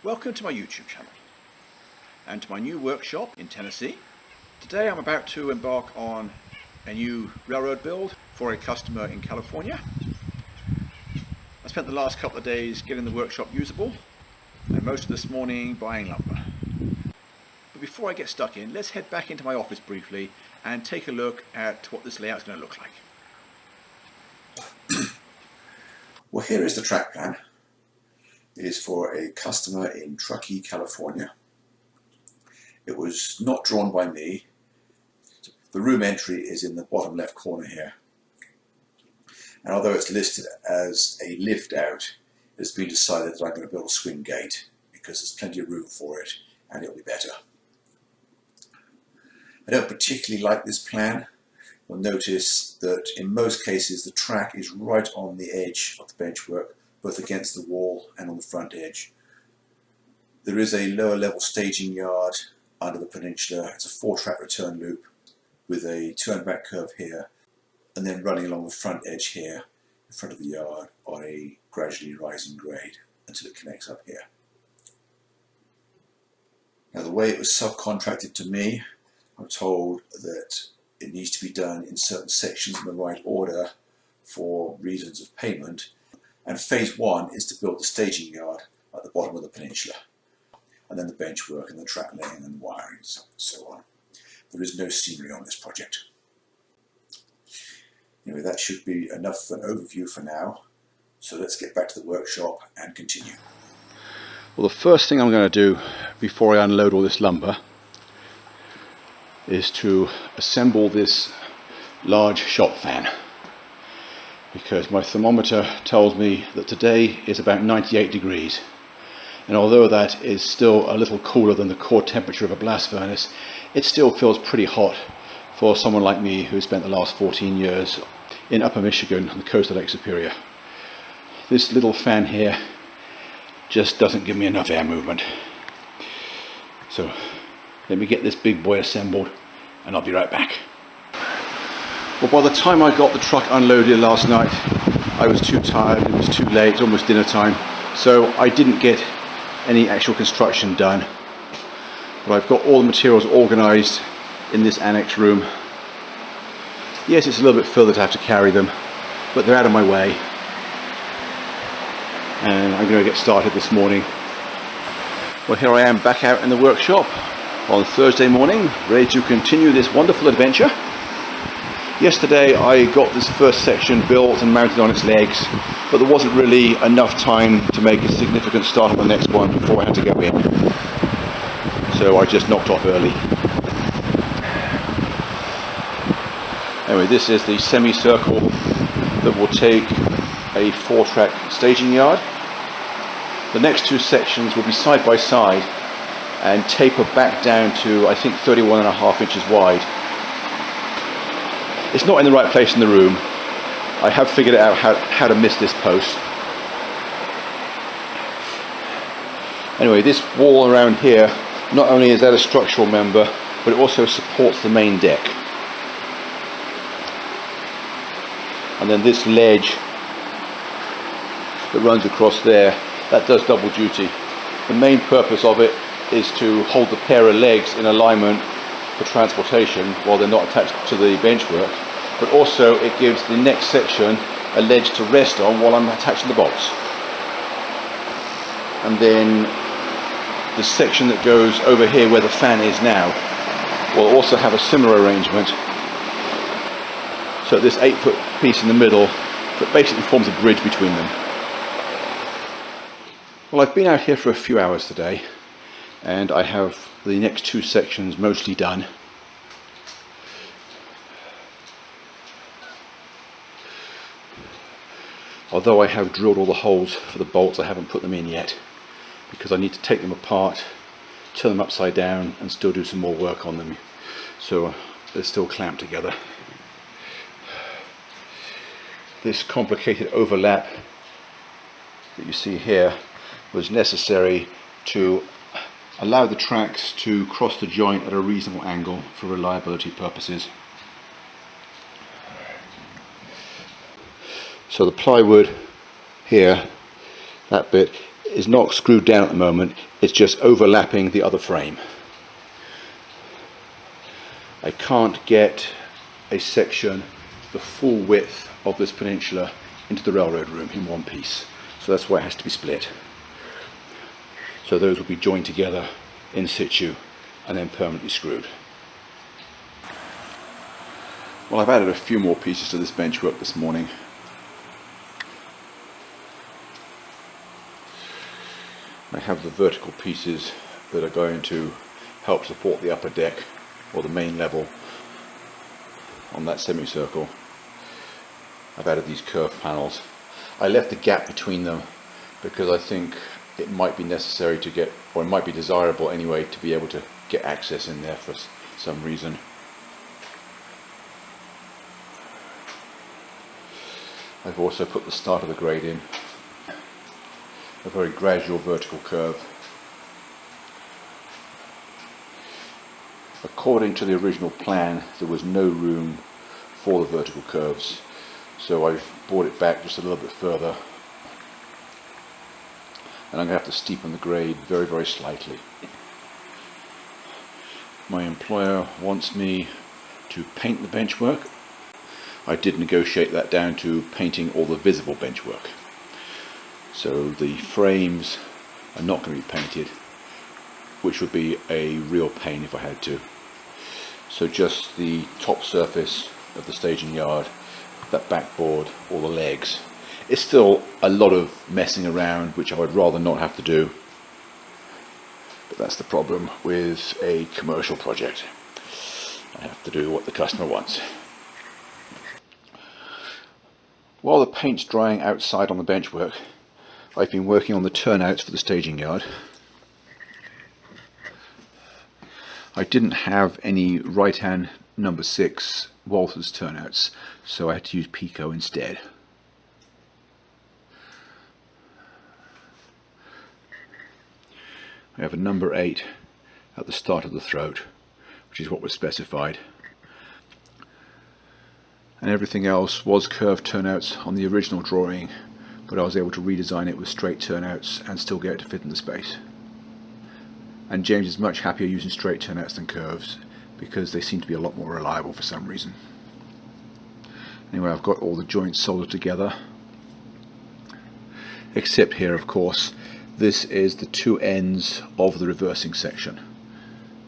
Welcome to my YouTube channel and to my new workshop in Tennessee. Today I'm about to embark on a new railroad build for a customer in California. I spent the last couple of days getting the workshop usable and most of this morning buying lumber. But before I get stuck in, let's head back into my office briefly and take a look at what this layout is going to look like. Well, here is the track plan. It is for a customer in Truckee, California. It was not drawn by me. The room entry is in the bottom left corner here. And although it's listed as a lift out, it has been decided that I'm going to build a swing gate because there's plenty of room for it and it'll be better. I don't particularly like this plan. You'll notice that in most cases the track is right on the edge of the benchwork, both against the wall and on the front edge. There is a lower level staging yard under the peninsula. It's a 4-track return loop with a turn back curve here and then running along the front edge here in front of the yard on a gradually rising grade until it connects up here. Now the way it was subcontracted to me, I'm told that it needs to be done in certain sections in the right order for reasons of payment. And phase 1 is to build the staging yard at the bottom of the peninsula, and then the benchwork and the track laying and wiring and so on. There is no scenery on this project. Anyway, that should be enough of an overview for now. So let's get back to the workshop and continue. Well, the first thing I'm going to do before I unload all this lumber is to assemble this large shop fan, because my thermometer tells me that today is about 98 degrees, and although that is still a little cooler than the core temperature of a blast furnace, it still feels pretty hot for someone like me who spent the last 14 years in Upper Michigan on the coast of Lake Superior. This little fan here just doesn't give me enough air movement. So let me get this big boy assembled and I'll be right back. Well, by the time I got the truck unloaded last night, I was too tired, it was too late, it's almost dinner time, so I didn't get any actual construction done. But I've got all the materials organised in this annex room. Yes, it's a little bit further to have to carry them, but they're out of my way. And I'm going to get started this morning. Well, here I am back out in the workshop on Thursday morning, ready to continue this wonderful adventure. Yesterday I got this first section built and mounted on its legs, but there wasn't really enough time to make a significant start on the next one before I had to go in. So I just knocked off early. Anyway, this is the semicircle that will take a 4-track staging yard. The next 2 sections will be side by side and taper back down to, I think, 31.5 inches wide. It's not in the right place in the room. I have figured out how to miss this post. Anyway, this wall around here, not only is that a structural member, but it also supports the main deck. And then this ledge that runs across there, that does double duty. The main purpose of it is to hold the pair of legs in alignment for transportation while they're not attached to the benchwork, but also it gives the next section a ledge to rest on while I'm attaching the bolts. And then the section that goes over here where the fan is now will also have a similar arrangement. So this 8-foot piece in the middle that basically forms a bridge between them. Well, I've been out here for a few hours today and I have the next 2 sections mostly done. Although I have drilled all the holes for the bolts, I haven't put them in yet because I need to take them apart, turn them upside down and still do some more work on them, so they're still clamped together. This complicated overlap that you see here was necessary to allow the tracks to cross the joint at a reasonable angle for reliability purposes. So the plywood here, that bit, is not screwed down at the moment, it's just overlapping the other frame. I can't get a section the full width of this peninsula into the railroad room in one piece, so that's why it has to be split. So those will be joined together in situ and then permanently screwed. Well, I've added a few more pieces to this benchwork this morning. I have the vertical pieces that are going to help support the upper deck or the main level on that semicircle. I've added these curved panels. I left the gap between them because I think it might be necessary to get, or it might be desirable anyway, to be able to get access in there for some reason. I've also put the start of the grade in, a very gradual vertical curve. According to the original plan, there was no room for the vertical curves, so I've brought it back just a little bit further, and I'm going to have to steepen the grade very, very slightly. My employer wants me to paint the benchwork. I did negotiate that down to painting all the visible benchwork. So the frames are not going to be painted, which would be a real pain if I had to. So just the top surface of the staging yard, that backboard, all the legs. It's still a lot of messing around, which I would rather not have to do. But that's the problem with a commercial project. I have to do what the customer wants. While the paint's drying outside on the benchwork, I've been working on the turnouts for the staging yard. I didn't have any right-hand number 6 Walters turnouts, so I had to use Pico instead. I have a number 8 at the start of the throat, which is what was specified. And everything else was curved turnouts on the original drawing, but I was able to redesign it with straight turnouts and still get it to fit in the space. And James is much happier using straight turnouts than curves because they seem to be a lot more reliable for some reason. Anyway, I've got all the joints soldered together, except here, of course, this is the two ends of the reversing section.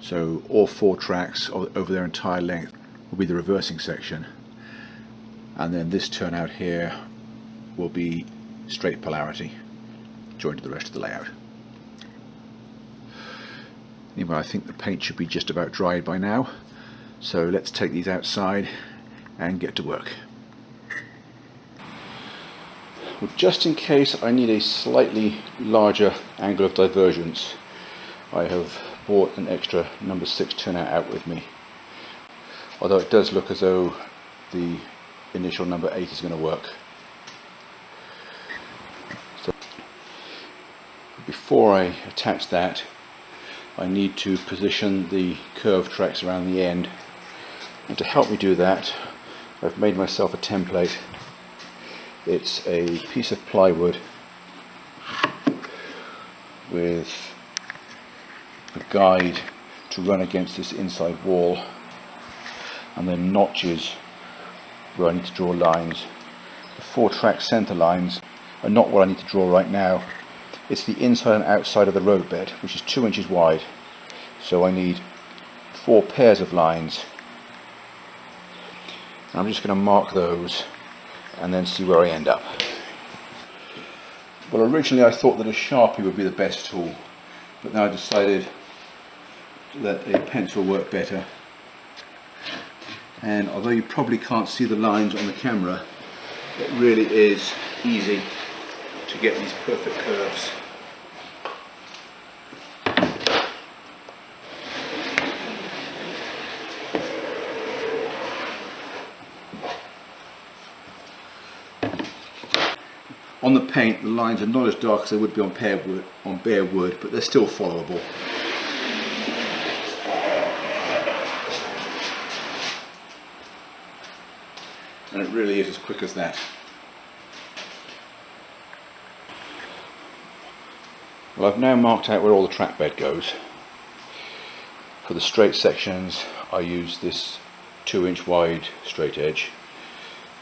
So all 4 tracks over their entire length will be the reversing section, and then this turnout here will be straight polarity joined to the rest of the layout. Anyway, I think the paint should be just about dried by now, so let's take these outside and get to work. Well, just in case I need a slightly larger angle of divergence, I have brought an extra number 6 turnout out with me, although it does look as though the initial number 8 is going to work. So before I attach that, I need to position the curved tracks around the end, and to help me do that I've made myself a template. It's a piece of plywood with a guide to run against this inside wall, and then notches where I need to draw lines. The 4 track center lines are not what I need to draw right now. It's the inside and outside of the roadbed, which is 2 inches wide. So I need 4 pairs of lines. I'm just going to mark those and then see where I end up. Well, originally I thought that a Sharpie would be the best tool, but now I decided that a pencil worked better. And although you probably can't see the lines on the camera, it really is easy to get these perfect curves. On the paint, the lines are not as dark as they would be on bare wood, but they're still followable. And it really is as quick as that. Well, I've now marked out where all the track bed goes. For the straight sections I use this 2-inch wide straight edge,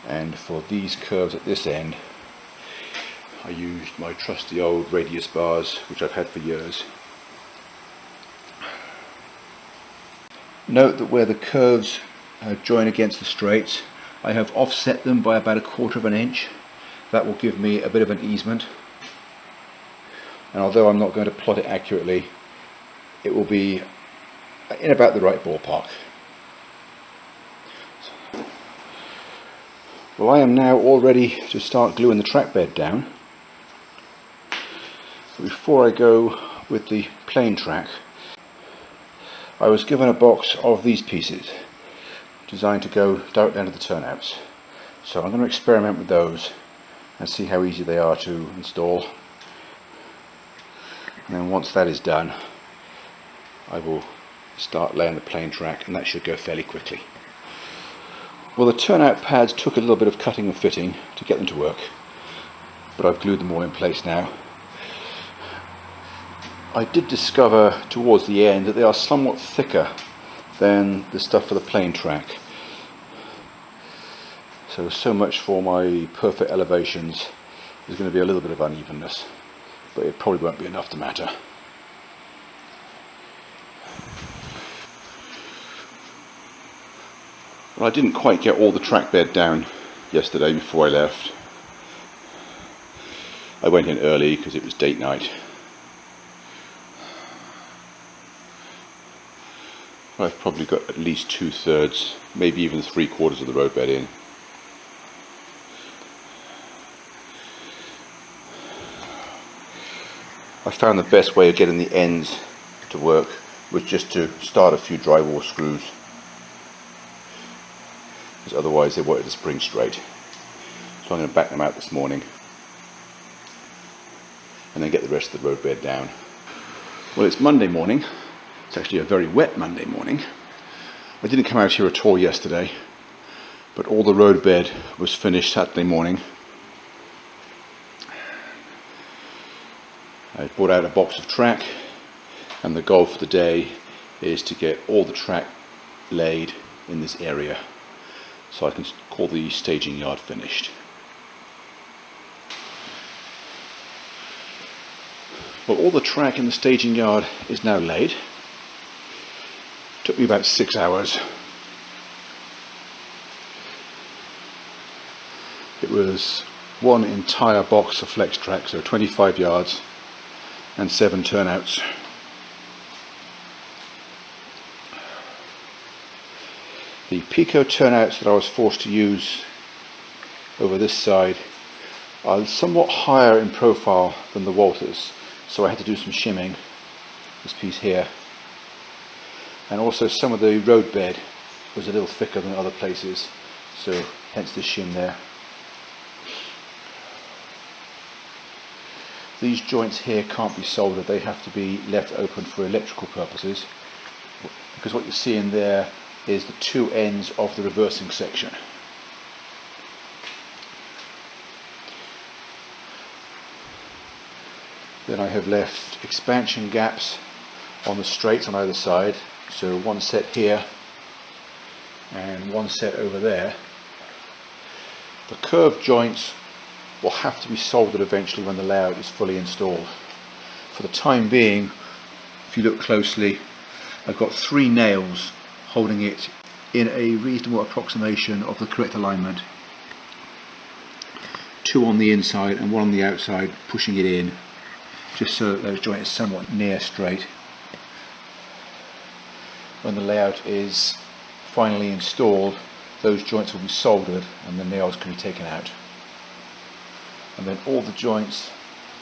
and for these curves at this end I used my trusty old radius bars which I've had for years. Note that where the curves join against the straights, I have offset them by about 1/4 of an inch. That will give me a bit of an easement, and although I'm not going to plot it accurately, it will be in about the right ballpark. Well, I am now all ready to start gluing the track bed down. But before I go with the plain track, I was given a box of these pieces designed to go direct down to the turnouts. So I'm going to experiment with those and see how easy they are to install. And then once that is done, I will start laying the plain track, and that should go fairly quickly. Well, the turnout pads took a little bit of cutting and fitting to get them to work, but I've glued them all in place now. I did discover towards the end that they are somewhat thicker than the stuff for the plain track. So much for my perfect elevations. There's going to be a little bit of unevenness, but it probably won't be enough to matter. Well, I didn't quite get all the track bed down yesterday before I left. I went in early because it was date night. I've probably got at least 2/3, maybe even 3/4 of the roadbed in. I found the best way of getting the ends to work was just to start a few drywall screws, because otherwise they wanted to spring straight. So I'm going to back them out this morning and then get the rest of the roadbed down. Well, it's Monday morning. It's actually a very wet Monday morning. I didn't come out here at all yesterday, but all the roadbed was finished Saturday morning. I brought out a box of track, and the goal for the day is to get all the track laid in this area so I can call the staging yard finished. Well, all the track in the staging yard is now laid. Took me about 6 hours. It was one entire box of flex track, so 25 yards and 7 turnouts. The Pico turnouts that I was forced to use over this side are somewhat higher in profile than the Walters, so I had to do some shimming. This piece here. And also some of the roadbed was a little thicker than other places, so hence the shim there. These joints here can't be soldered, they have to be left open for electrical purposes, because what you see in there is the 2 ends of the reversing section. Then I have left expansion gaps on the straights on either side. So one set here and one set over there. The curved joints will have to be soldered eventually when the layout is fully installed. For the time being, if you look closely, I've got 3 nails holding it in a reasonable approximation of the correct alignment. 2 on the inside and 1 on the outside pushing it in, just so that those joints are somewhat near straight. When the layout is finally installed, those joints will be soldered and the nails can be taken out. And then all the joints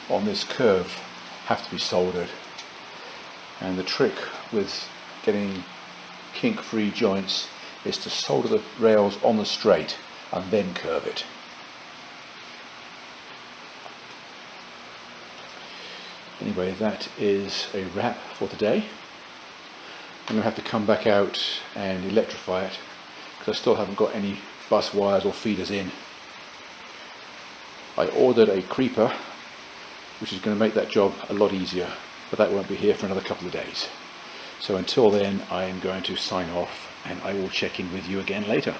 on this curve have to be soldered. And the trick with getting kink-free joints is to solder the rails on the straight and then curve it. Anyway, that is a wrap for today. I'm going to have to come back out and electrify it because I still haven't got any bus wires or feeders in. I ordered a creeper which is going to make that job a lot easier, but that won't be here for another couple of days. So until then, I am going to sign off, and I will check in with you again later.